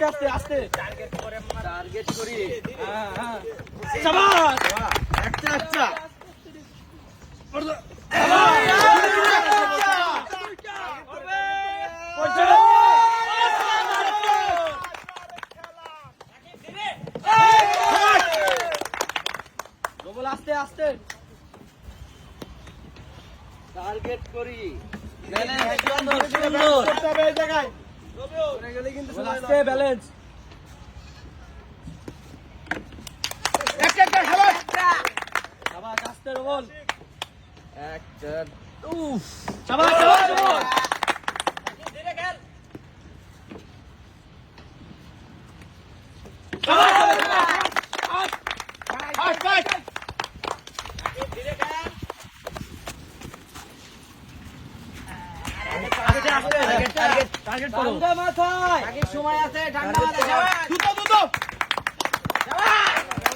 আস্তে আস্তে টার্গেট করি। হ্যাঁ শাবাশ একটা একটা আস্তে আস্তে টার্গেট করি। ব্যালেন্স আস্তে রোবল একটা শাবাশ শাবাশ রোবল ধীরে খেল শাবাশ শাবাশ ফাইট ধীরে খেল টার্গেট করো ঠান্ডা মাথায় আগে সময় আছে ঠান্ডা মাথায় দুটো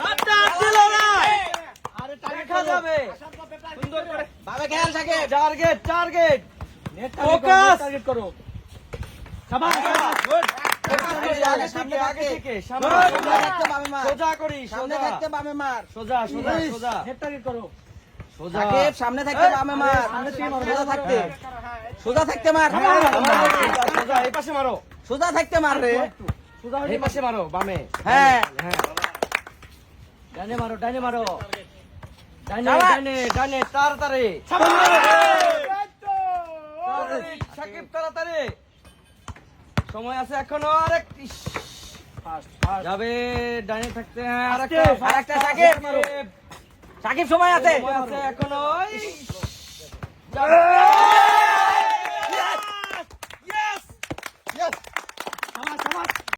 আচ্ছা দিল না আরে টার্গেট খা যাবে সুন্দর করে বাবা খেয়াল থাকে টার্গেট ফোকাস টার্গেট করো শাবাশ গুড আগে থেকে সামনে থাকতে বামে মার সোজা করি সামনে থাকতে বামে মার সোজা হেড টার্গেট করো সোজা সামনে থাকতে বামে মার সামনে থেকে মারো সোজা থাকতে মার সোজা এই পাশে মারো সোজা থাকতে মার রে সোজা এই পাশে মারো বামে হ্যাঁ ডানে মারো ডানে তাড়াতাড়ি সাকিব তাড়াতাড়ি সময় আছে এখনো আরেক যাবে ডানে থাকতে হ্যাঁ আরেকটা সাকিব সময় আছে এখনো Yes! Yes! Yes! Come on!